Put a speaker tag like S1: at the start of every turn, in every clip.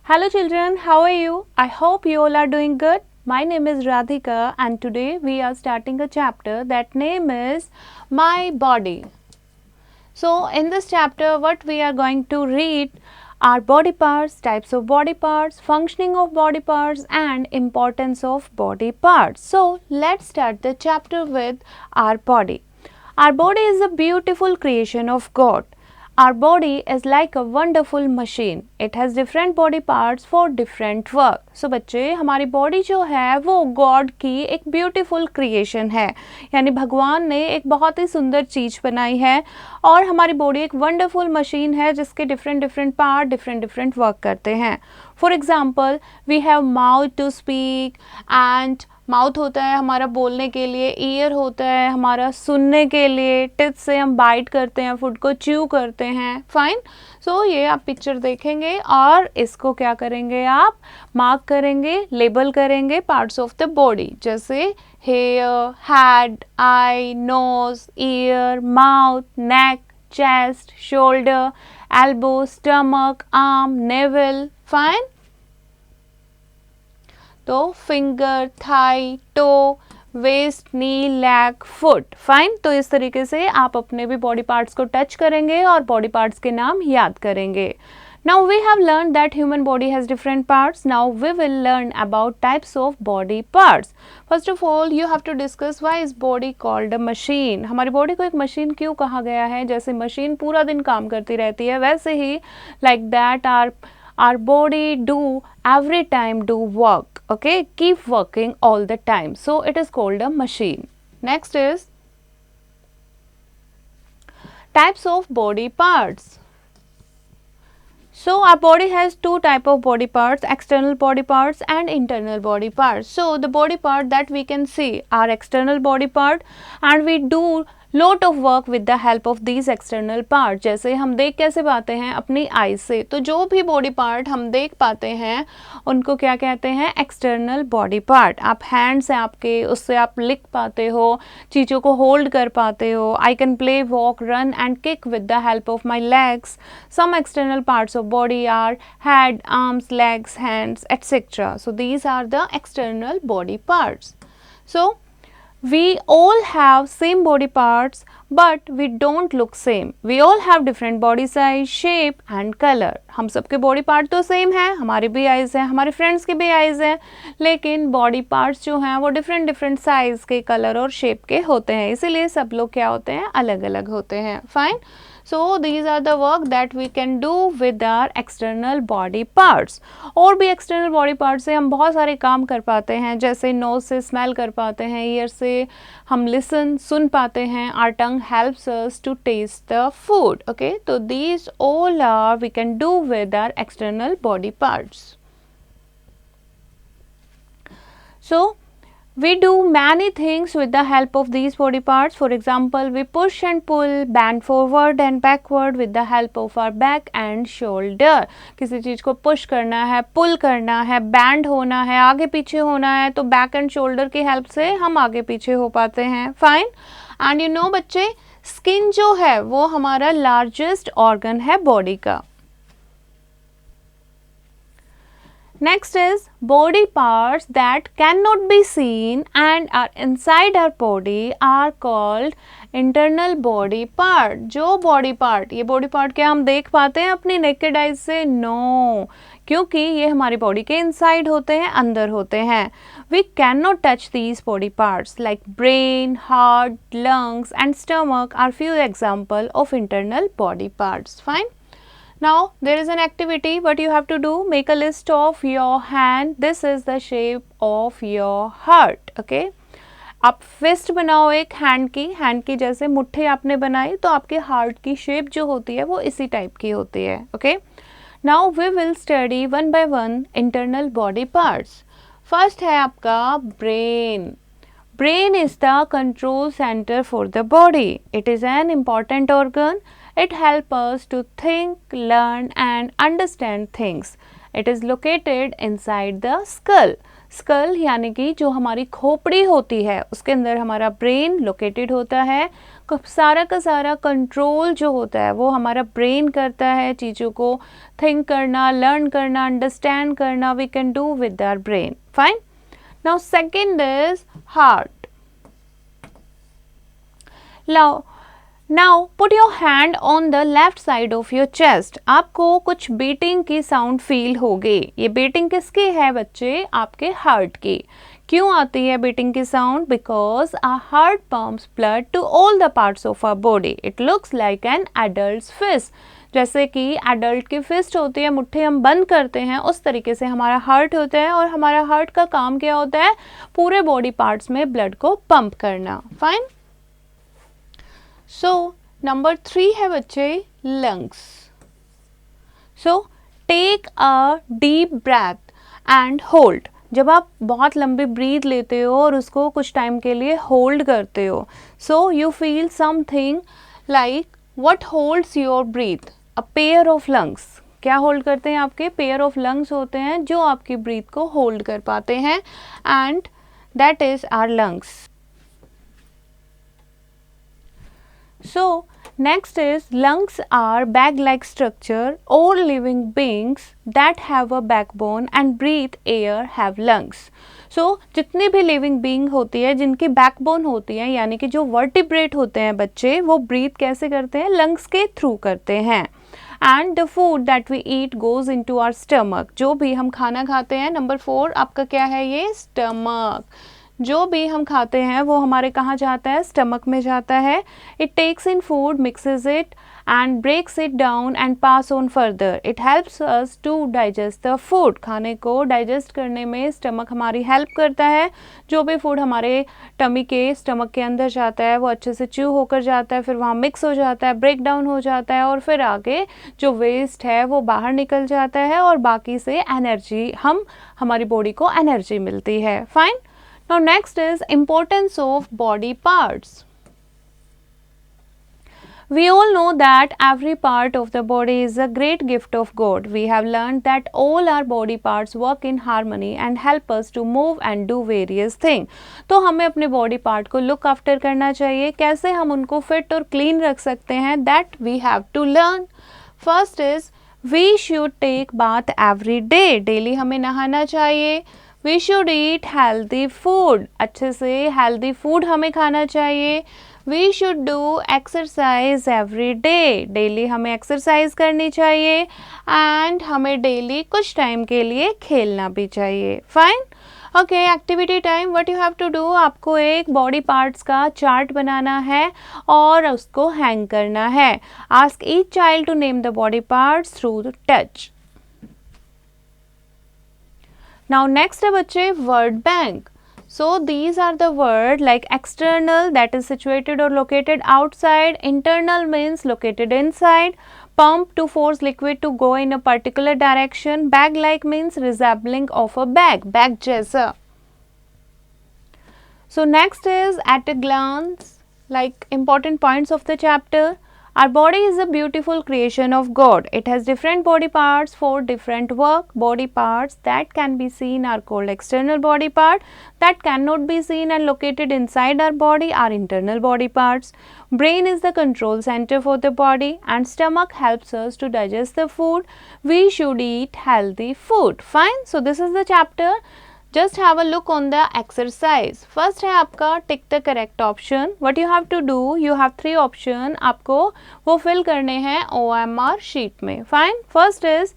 S1: Hello children, how are you? I hope you all are doing good. My name is Radhika and today we are starting a chapter that name is My Body. So in this chapter what we are going to read are body parts, types of body parts, functioning of body parts and importance of body parts. So let's start the chapter with our body. Our body is a beautiful creation of God. Our body is like a wonderful machine. It has different body parts for different work. So बच्चे हमारी body जो है वो God की एक beautiful creation है, यानी भगवान ने एक बहुत ही सुंदर चीज़ बनाई है और हमारी बॉडी एक वंडरफुल मशीन है जिसके डिफरेंट पार्ट डिफरेंट वर्क करते हैं. For example we have mouth to speak and mouth होता है हमारा बोलने के लिए, ईयर होता है हमारा सुनने के लिए, टिथ से हम बाइट करते हैं, फूड को च्यू करते हैं. फाइन. सो ये आप पिक्चर देखेंगे और इसको क्या करेंगे, आप मार्क करेंगे, लेबल करेंगे पार्ट्स ऑफ द बॉडी, जैसे hair, head, eye, nose, ear, mouth, neck, chest, shoulder, elbow, stomach, arm, navel. Fine. तो finger, thigh, toe, waist, knee, leg, foot. Fine. तो इस तरीके से आप अपने भी बॉडी पार्ट्स को टच करेंगे और बॉडी पार्ट्स के नाम याद करेंगे. Now we have learned that human body has different parts. Now we will learn about types of body parts. First of all, you have to discuss why is body called a machine. हमारी body को एक machine क्यों कहा गया है? जैसे machine पूरा दिन काम करती रहती है वैसे ही like that our body do every time do work, okay, keep working all the time, so it is called a machine. Next is types of body parts. So our body has two type of body parts, external body parts and internal body parts. So the body part that we can see are external body part and we do lot of work with the help of these external parts. जैसे हम देख कैसे पाते हैं, अपनी आई से. तो जो भी बॉडी पार्ट हम देख पाते हैं उनको क्या कहते हैं, एक्सटर्नल बॉडी पार्ट. आप हैंड से आपके उससे आप लिख पाते हो, चीज़ों को होल्ड कर पाते हो. I can play, walk, run and kick with the help of my legs. Some external parts of body are head, arms, legs, hands, etc. So these are the external body parts. So we all have same body parts but we don't look same. We all have different body size, shape and color. हम सबके body part तो same है, हमारे भी eyes हैं, हमारे friends के भी eyes हैं, लेकिन body parts जो हैं वो different size के, color और shape के होते हैं, इसीलिए सब लोग क्या होते हैं, अलग अलग होते हैं. Fine. So these are the work that we can do with our external body parts. और भी external body parts से हम बहुत सारे काम कर पाते हैं, जैसे nose से smell कर पाते हैं, ear से हम listen सुन पाते हैं, our tongue helps us to taste the food. Okay, so these all are we can do with our external body parts. So we do many things with the help of these body parts. For example, we push and pull, bend forward and backward with the help of our back and shoulder. किसी चीज़ को push करना है, pull करना है, bend होना है, आगे पीछे होना है, तो back and shoulder की help से हम आगे पीछे हो पाते हैं. Fine. And you know बच्चे, skin जो है वो हमारा largest organ है body का. Next is body parts that cannot be seen and are inside our body are called internal body part. जो body part, ये body part क्या हम देख पाते हैं अपनी naked eyes से? No, क्योंकि ये हमारी body के inside होते हैं, अंदर होते हैं. We cannot touch these body parts like brain, heart, lungs and stomach are few example of internal body parts. Fine. Now there is an activity. What you have to do, make a list of your hand. This is the shape of your heart. Okay. आप fist बनाओ एक hand की जैसे मुट्ठी आपने बनाई तो आपके हार्ट की शेप जो होती है वो इसी टाइप की होती है. Okay. Now we will study one by one internal body parts. First है आपका brain. Brain is the control center for the body. It is an important organ. It helps us to think, learn and understand things. It is located inside the skull. Skull यानी कि जो हमारी खोपड़ी होती है उसके अंदर हमारा ब्रेन लोकेटेड होता है। सारा का सारा कंट्रोल जो होता है वो हमारा ब्रेन करता है, चीज़ों को थिंक करना, लर्न करना, अंडरस्टैंड करना we can do with our brain. Fine. Now second is heart. Now put your hand on the left side of your chest. आपको कुछ बीटिंग की साउंड फील होगी। ये बीटिंग किसकी है बच्चे? आपके हार्ट की। क्यों आती है बीटिंग की sound? Because our heart pumps blood to all the parts of our body. It looks like an adult's fist. जैसे कि एडल्ट की फिस्ट होती है, मुट्ठी हम बंद करते हैं, उस तरीके से हमारा हार्ट होता है। और हमारा हार्ट का काम क्या होता है? पूरे बॉडी पार्ट्स में ब्लड को पंप करना। फाइन। सो नंबर 3 है बच्चे lungs. So take a deep breath and hold. जब आप बहुत लंबी ब्रीथ लेते हो और उसको कुछ टाइम के लिए होल्ड करते हो, so you feel something like what holds your breathe? A pair of lungs. क्या होल्ड करते हैं? आपके पेयर ऑफ लंग्स होते हैं जो आपकी ब्रीथ को होल्ड कर पाते हैं, and that is our lungs. So next is lungs are bag-like structure. All living beings that have a backbone and breathe air have lungs. So जितनी भी लिविंग बीइंग होती है जिनकी बैकबोन होती है, यानी कि जो वर्टिब्रेट होते हैं बच्चे, वो ब्रीथ कैसे करते हैं? लंग्स के थ्रू करते हैं। And the food that we eat goes into our stomach. जो भी हम खाना खाते हैं, नंबर 4 आपका क्या है? ये स्टमक। जो भी हम खाते हैं वो हमारे कहाँ जाता है? स्टमक में जाता है। It takes in food, mixes it and breaks it down and pass on further. It helps us to digest the food. खाने को डाइजेस्ट करने में स्टमक हमारी हेल्प करता है। जो भी फूड हमारे टमी के स्टमक के अंदर जाता है वो अच्छे से च्यू होकर जाता है, फिर वहाँ मिक्स हो जाता है, ब्रेक डाउन हो जाता है, और फिर आगे जो वेस्ट है वो बाहर निकल जाता है, और बाकी से एनर्जी हमारी बॉडी को एनर्जी मिलती है। Fine. Now next is importance of body parts. We all know that every part of the body is a great gift of God. We have learned that all our body parts work in harmony and help us to move and do various things. तो हमें अपने body part को look after करना चाहिए। कैसे हम उनको fit और क्लीन रख सकते हैं? That we have to learn. First is we should take bath every day. Daily हमें नहाना चाहिए। We should eat healthy food. अच्छे से हेल्दी फूड हमें खाना चाहिए। We should do exercise every day. Daily हमें एक्सरसाइज करनी चाहिए, एंड हमें डेली कुछ टाइम के लिए खेलना भी चाहिए। Fine. Okay, activity time. What you have to do? आपको एक बॉडी पार्ट्स का चार्ट बनाना है और उसको हैंग करना है। Ask each child to name the body parts through the touch. Now next है बच्चे word bank. So these are the word like external, that is situated or located outside. Internal means located inside. Pump, to force liquid to go in a particular direction. Bag like means resembling of a bag, bag जैसा. So next is at a glance, like important points of the chapter. Our body is a beautiful creation of God. It has different body parts for different work. Body parts that can be seen are called external body part. That cannot be seen and located inside our body are internal body parts. Brain is the control center for the body, and stomach helps us to digest the food. We should eat healthy food. Fine. So this is the chapter. Just have a look on the exercise. First है आपका tick the correct option. What you have to do? You have 3 option. आपको वो fill करने हैं OMR sheet में. Fine. First is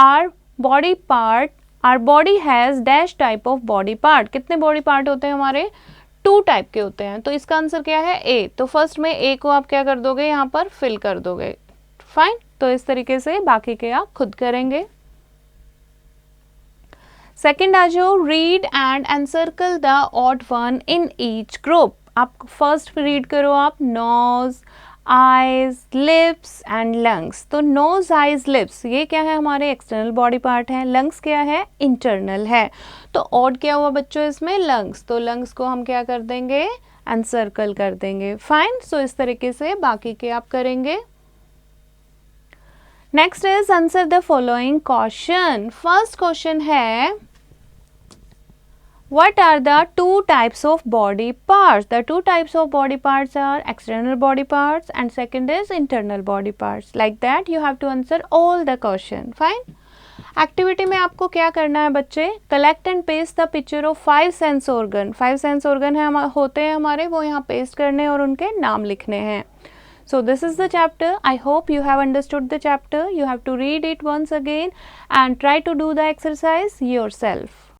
S1: our body part. Our body has dash type of body part. कितने body part होते हैं हमारे? 2 type के होते हैं. तो इसका आंसर क्या है? A. तो फर्स्ट में A को आप क्या कर दोगे? यहाँ पर फिल कर दोगे. फाइन. तो इस तरीके से बाकी के आप खुद करेंगे. सेकेंड आ जाओ, read and encircle the odd one in each group. आप फर्स्ट रीड करो आप nose, eyes, lips and lungs. तो नोज, आईज, लिप्स ये क्या है? हमारे एक्सटर्नल बॉडी पार्ट है. लंग्स क्या है? इंटरनल है. तो ऑड क्या हुआ बच्चों इसमें? लंग्स. तो लंग्स को हम क्या कर देंगे? एनसर्कल कर देंगे. फाइन. सो इस तरीके से बाकी के आप करेंगे. Next is answer the following question. First question है What are the two types of body parts? The two types of body parts are external body parts and second is internal body parts. Like that you have to answer all the question. Fine. Activity में आपको क्या करना है बच्चे? Collect and paste the picture of 5 sense organ. 5 sense organ है होते हैं हमारे, वो यहाँ पेस्ट करने और उनके नाम लिखने हैं. So this is the chapter. I hope you have understood the chapter. You have to read it once again and try to do the exercise yourself.